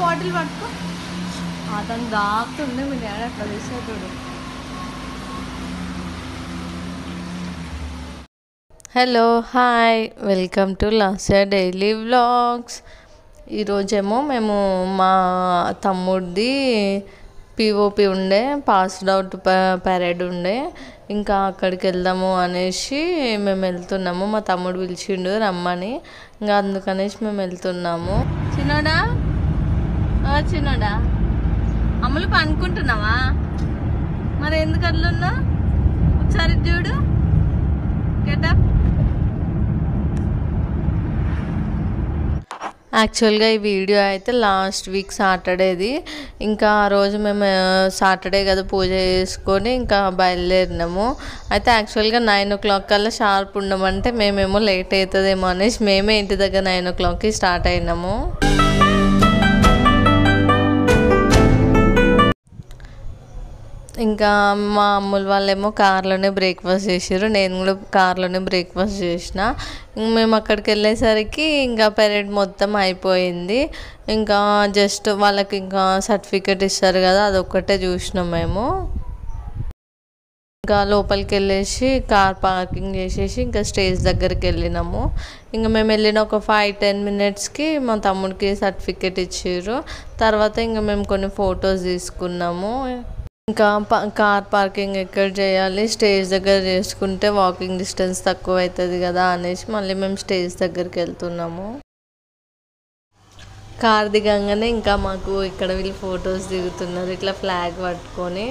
Bottle పట్టుకో. అతను దాకుతుండే మీ డాడీ అట్లా తీసేటాడు. Hello hi, welcome to Lasya daily vlogs. ఈరోజేమో మేము మా తమ్ముడిది పిఓపి ఉండే, పాస్డ్ అవుట్ పరేడ్ ఉండే, ఇంకా అక్కడికి వెళ్దాము అనేసి మేము వెళ్తున్నాము. మా తమ్ముడు పిలిచిండు రమ్మని, ఇంకా అందుకనేసి మేము వెళ్తున్నాము. చిన్నోడా చిన్నోడా అమ్ములు పనుకుంటున్నావా? మరి ఎందుకు అట్లున్నా? ఒకసారి చూడు గెటప్. యాక్చువల్గా ఈ వీడియో అయితే లాస్ట్ వీక్ సాటర్డేది. ఇంకా ఆ రోజు మేము సాటర్డే కదా పూజ చేసుకొని ఇంకా బయలుదేరినాము. అయితే యాక్చువల్గా 9 o'clock కల్లా షార్ప్ ఉండమంటే మేమేమో లేట్ అవుతుందేమో అనేసి మేమే ఇంటి దగ్గర 9 o'clockకి స్టార్ట్ అయినాము. ఇంకా మా అమ్ముల వాళ్ళేమో కార్లోనే బ్రేక్ఫాస్ట్ చేసారు, నేను కూడా కార్లోనే బ్రేక్ఫాస్ట్ చేసిన. మేము అక్కడికి వెళ్ళేసరికి ఇంకా పెరేడ్ మొత్తం అయిపోయింది. ఇంకా జస్ట్ వాళ్ళకి ఇంకా సర్టిఫికెట్ ఇస్తారు కదా, అదొక్కటే చూసినాం మేము. ఇంకా లోపలికి వెళ్ళేసి కార్ పార్కింగ్ చేసేసి ఇంకా స్టేజ్ దగ్గరికి వెళ్ళినాము. ఇంకా మేము వెళ్ళిన ఒక 5-10 minutesకి మా తమ్ముడికి సర్టిఫికెట్ ఇచ్చారు. తర్వాత ఇంకా మేము కొన్ని ఫొటోస్ తీసుకున్నాము. ఇంకా కార్ పార్కింగ్ ఎక్కడ చేయాలి, స్టేజ్ దగ్గర చేసుకుంటే వాకింగ్ డిస్టెన్స్ తక్కువ అవుతుంది కదా అనేసి మళ్ళీ మేము స్టేజ్ దగ్గరికి వెళ్తున్నాము. కార్ దిగంగానే ఇంకా మాకు ఇక్కడ వీళ్ళు ఫొటోస్ దిగుతున్నారు ఇట్లా ఫ్లాగ్ పట్టుకొని,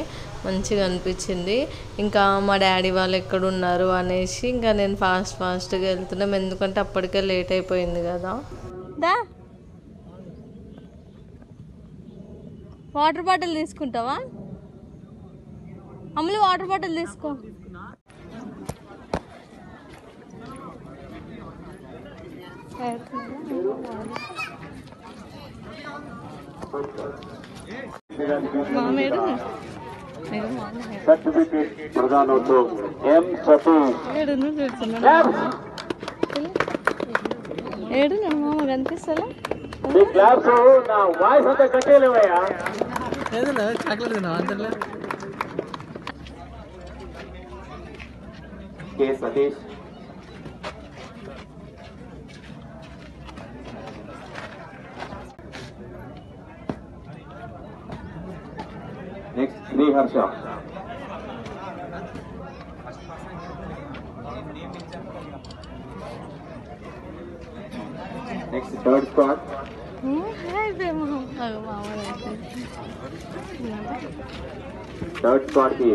మంచిగా అనిపించింది. ఇంకా మా డాడీ వాళ్ళు ఎక్కడ ఉన్నారు అనేసి ఇంకా నేను ఫాస్ట్గా వెళ్తున్నాం, ఎందుకంటే అప్పటికే లేట్ అయిపోయింది కదా. వాటర్ బాటిల్ తీసుకుంటావా అమ్ములు? వాటర్ బాటిల్ తీసుకో. ఏడు మామ కనిపిస్తా के Satish next Shri Harsh next third squad की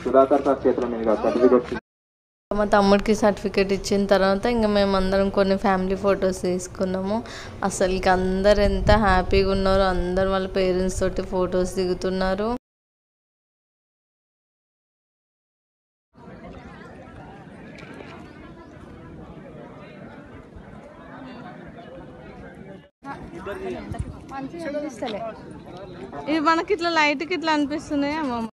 सुधाकर का क्षेत्र मिलेगा सर्टिफिकेट. మా తమ్ముడికి సర్టిఫికేట్ ఇచ్చిన తర్వాత ఇంకా మేమందరం కొన్ని ఫ్యామిలీ ఫొటోస్ తీసుకున్నాము. అసలుకి అందరు ఎంత హ్యాపీగా ఉన్నారో, అందరు వాళ్ళ పేరెంట్స్ తోటి ఫొటోస్ దిగుతున్నారు. ఇవి మనకి ఇట్లా లైట్కి ఇట్లా అనిపిస్తున్నాయి అమ్మమ్మ.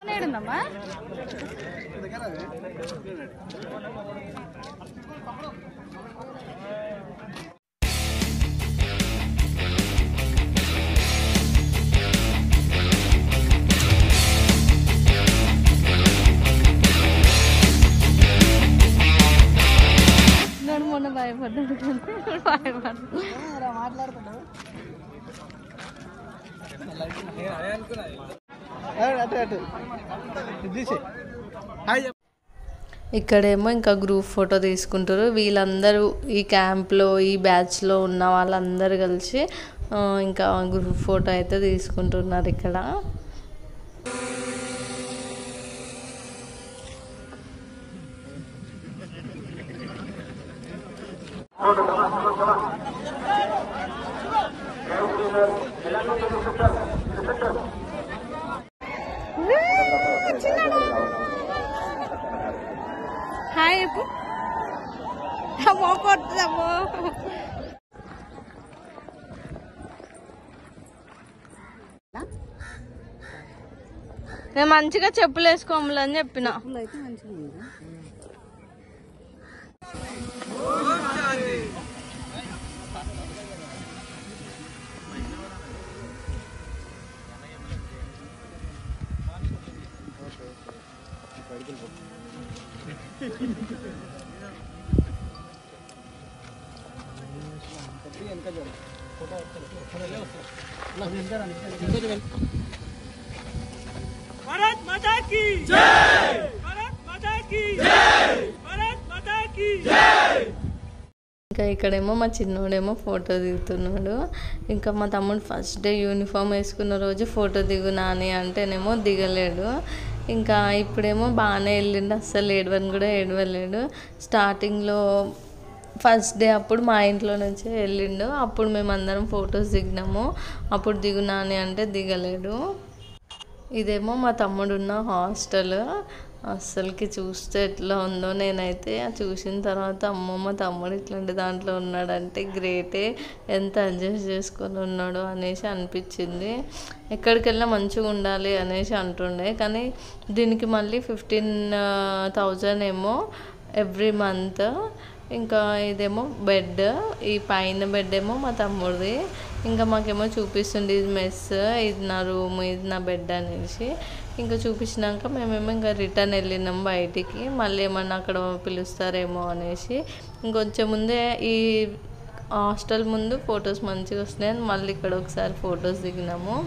మొన్న భయపడ్డాడు మాట్లాడుతున్నాడు. ఇక్కడేమో ఇంకా గ్రూప్ ఫోటో తీసుకుంటారు. వీళ్ళందరూ ఈ క్యాంప్లో ఈ బ్యాచ్లో ఉన్న వాళ్ళందరూ కలిసి ఇంకా గ్రూప్ ఫోటో అయితే తీసుకుంటున్నారు ఇక్కడ. హాయ్ అమ్మో కొట్టదమ్మో. నేను మంచిగా చెప్పులు వేసుకోమని చెప్పిన. भारत माता की जय, भारत माता की जय, भारत माता की जय। ఇంకా ఇక్కడేమో మా చిన్నోడేమో ఫోటో దిగుతున్నాడు. ఇంకా మా తమ్ముడు ఫస్ట్ డే యూనిఫామ్ వేసుకున్న రోజు ఫోటో దిగు నాని అంటేనేమో దిగలేడు. ఇంకా ఇప్పుడేమో బాగానే వెళ్ళిండు, అస్సలు ఏడవని కూడా ఏడవలేడు. స్టార్టింగ్లో ఫస్ట్ డే అప్పుడు మా ఇంట్లో నుంచే వెళ్ళిండు, అప్పుడు మేమందరం ఫొటోస్ దిగినాము. అప్పుడు దిగు నాని అంటే దిగలేడు. ఇదేమో మా తమ్ముడు ఉన్న హాస్టల్. అస్సలకి చూస్తే ఎట్లా ఉందో, నేనైతే చూసిన తర్వాత అమ్మో మా తమ్ముడు ఇట్లాంటి దాంట్లో ఉన్నాడంటే గ్రేటే, ఎంత అడ్జస్ట్ చేసుకొని ఉన్నాడు అనేసి అనిపించింది. ఎక్కడికి వెళ్ళినా మంచిగా ఉండాలి అనేసి అంటుండే, కానీ దీనికి మళ్ళీ 15,000 ఏమో ఎవ్రీ మంత్. ఇంకా ఇదేమో బెడ్, ఈ పైన బెడ్ ఏమో మా తమ్ముడిది. ఇంకా మాకేమో చూపిస్తుంది ఇది మెస్, ఇది నా రూమ్, ఇది నా బెడ్ అనేసి. ఇంకా చూపించినాక మేమేమో ఇంకా రిటర్న్ వెళ్ళినాం బయటికి, మళ్ళీ ఏమన్నా అక్కడ పిలుస్తారేమో అనేసి. ఇంకొంచెం ముందే ఈ హాస్టల్ ముందు ఫొటోస్ మంచిగా వస్తున్నాయని మళ్ళీ ఇక్కడ ఒకసారి ఫొటోస్ దిగినాము.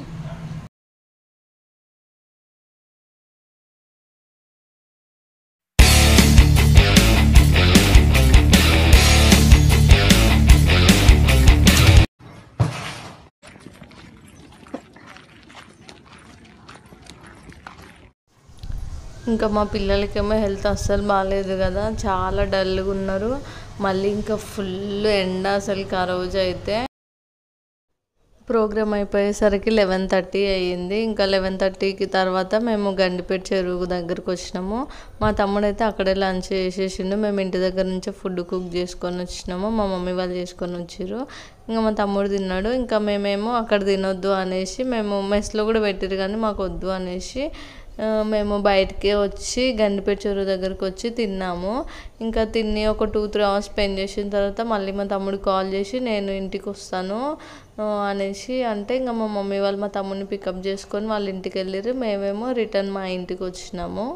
ఇంకా మా పిల్లలకేమో హెల్త్ అస్సలు బాగాలేదు కదా, చాలా డల్గా ఉన్నారు. మళ్ళీ ఇంకా ఫుల్ ఎండ అసలుకి ఆ రోజు అయితే. ప్రోగ్రామ్ అయిపోయేసరికి 11:30 అయ్యింది. ఇంకా 11:30కి తర్వాత మేము గండిపేట చెరువు దగ్గరకు వచ్చినాము. మా తమ్ముడు అయితే అక్కడే లంచ్ చేసేసిండు. మేము ఇంటి దగ్గర నుంచి ఫుడ్ కుక్ చేసుకొని వచ్చినాము, మా మమ్మీ వాళ్ళు చేసుకొని వచ్చారు. ఇంకా మా తమ్ముడు తిన్నాడు. ఇంకా మేమేమో అక్కడ తినొద్దు అనేసి, మేము మెస్లో కూడా పెట్టారు కానీ మాకు వద్దు అనేసి మేము బయటికి వచ్చి గండిపేట చెరువు దగ్గరికి వచ్చి తిన్నాము. ఇంకా తిని ఒక 2-3 అవర్స్ స్పెండ్ చేసిన తర్వాత మళ్ళీ మా తమ్ముడు కాల్ చేసి నేను ఇంటికి వస్తాను అనేసి అంటే, ఇంకా మా మమ్మీ వాళ్ళు మా తమ్ముడిని పికప్ చేసుకొని వాళ్ళ ఇంటికి వెళ్ళారు. మేమేమో రిటర్న్ మా ఇంటికి వచ్చినాము.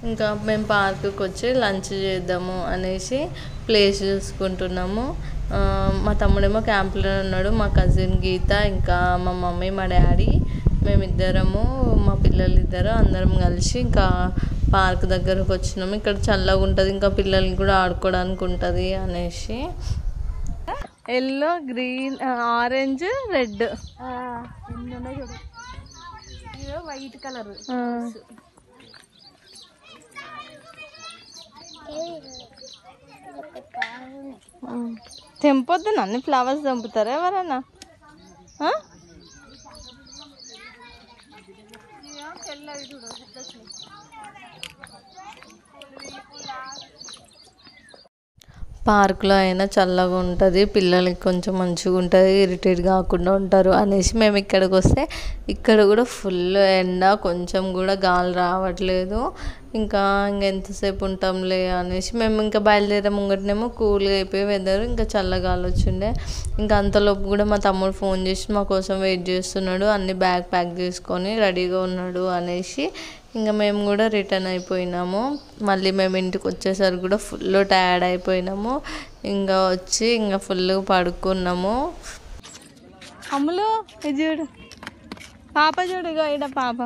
ఇంకా మేము పార్క్కి వచ్చి లంచ్ చేద్దాము అనేసి ప్లేస్ చూసుకుంటున్నాము. మా తమ్ముడేమో క్యాంప్లో ఉన్నాడు, మా కజిన్ గీత, ఇంకా మా మమ్మీ మా డాడీ, మేమిద్దరము, మా పిల్లలు ఇద్దరు అందరం కలిసి ఇంకా పార్క్ దగ్గరకు వచ్చినాము. ఇక్కడ చల్లగా ఉంటుంది, ఇంకా పిల్లలకి కూడా ఆడుకోవడానికి ఉంటుంది అనేసి. Yellow, green, orange, red, white colour తెంపొద్దు, అన్ని ఫ్లవర్స్ తెంపుతారా ఎవరైనా? పార్క్లో అయినా చల్లగా ఉంటుంది, పిల్లలకి కొంచెం మంచిగా ఉంటుంది, ఇరిటేట్ కాకుండా ఉంటారు అనేసి మేము ఇక్కడికి వస్తే ఇక్కడ కూడా ఫుల్ ఎండ, కొంచెం కూడా గాలి రావట్లేదు. ఇంకా ఎంతసేపు ఉంటాంలే అనేసి మేము ఇంకా బయలుదేరే ముంగటనేమో కూల్గా అయిపోయి వెదర్, ఇంకా చల్లగాలి వచ్చిండే. ఇంకా అంతలోపు కూడా మా తమ్ముడు ఫోన్ చేసి మా కోసం వెయిట్ చేస్తున్నాడు, అన్ని బ్యాగ్ ప్యాక్ చేసుకొని రెడీగా ఉన్నాడు అనేసి. ఇంకా మేము కూడా రిటర్న్ అయిపోయినాము. మళ్ళీ మేము ఇంటికి వచ్చేసరికి కూడా ఫుల్ టైర్డ్ అయిపోయినాము. ఇంకా వచ్చి ఇంకా ఫుల్గా పడుకున్నాము. అమ్ములు ఇది చూడు, పాప చూడు, ఇగో ఈడ పాప.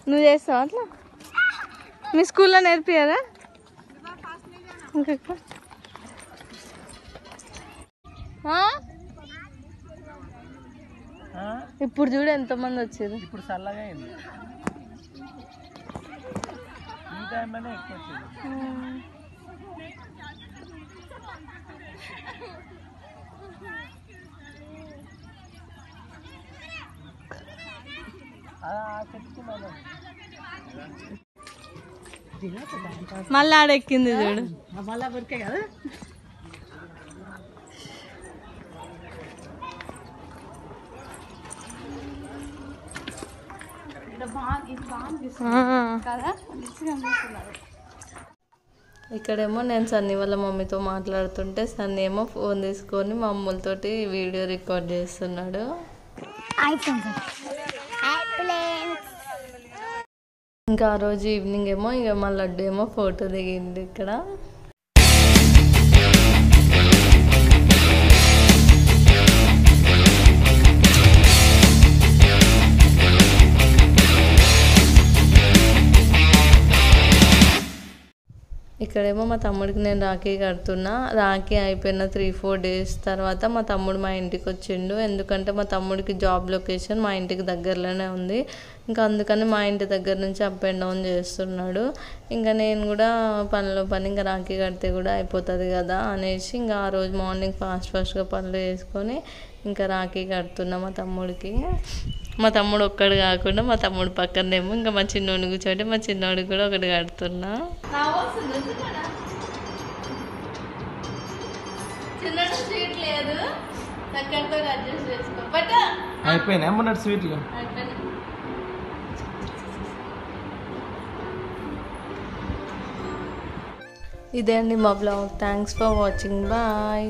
నువ్వు చేస్తావు అట్లా? మీ స్కూల్లో నేర్పియారా? ఇంకా ఇప్పుడు చూడు ఎంతమంది వచ్చారు. ఇప్పుడు చల్లగా అయింది, ఈ టైంలోనే ఎక్కువ వచ్చింది. మళ్ళీ ఆడెక్కింది చూడు, మళ్ళా బరికే కదా. ఇక్కడేమో నేను సన్నీ వాళ్ళ మమ్మీతో మాట్లాడుతుంటే సన్నీ ఏమో ఫోన్ తీసుకొని మా అమ్ములతోటి వీడియో రికార్డ్ చేస్తున్నాడు. ఇంకా ఆ రోజు ఈవినింగ్ ఏమో ఇక మా లడ్డు ఏమో ఫోటో దిగింది ఇక్కడ. ఇక్కడేమో మా తమ్ముడికి నేను రాఖీ కడుతున్నా. రాఖీ అయిపోయిన 3-4 డేస్ తర్వాత మా తమ్ముడు మా ఇంటికి వచ్చిండు. ఎందుకంటే మా తమ్ముడికి జాబ్ లొకేషన్ మా ఇంటికి దగ్గరలోనే ఉంది. ఇంకా అందుకని మా ఇంటి దగ్గర నుంచి అప్ అండ్ డౌన్ చేస్తున్నాడు. ఇంకా నేను కూడా పనిలో పని ఇంకా రాఖీ కడితే కూడా అయిపోతుంది కదా అనేసి ఇంకా ఆ రోజు మార్నింగ్ ఫాస్ట్గా పనులు చేసుకొని ఇంకా రాఖీ కడుతున్నా మా తమ్ముడికి. మా తమ్ముడు ఒక్కడు కాకుండా మా తమ్ముడు పక్కనేమో ఇంకా మా చిన్నోడిని కూర్చోటి మా చిన్నోడికి కూడా ఒకటి కడుతున్నా. అయిపోయినా మొన్నటి స్వీట్లు. ఇదే అండి మా blog. Thanks for watching. Bye.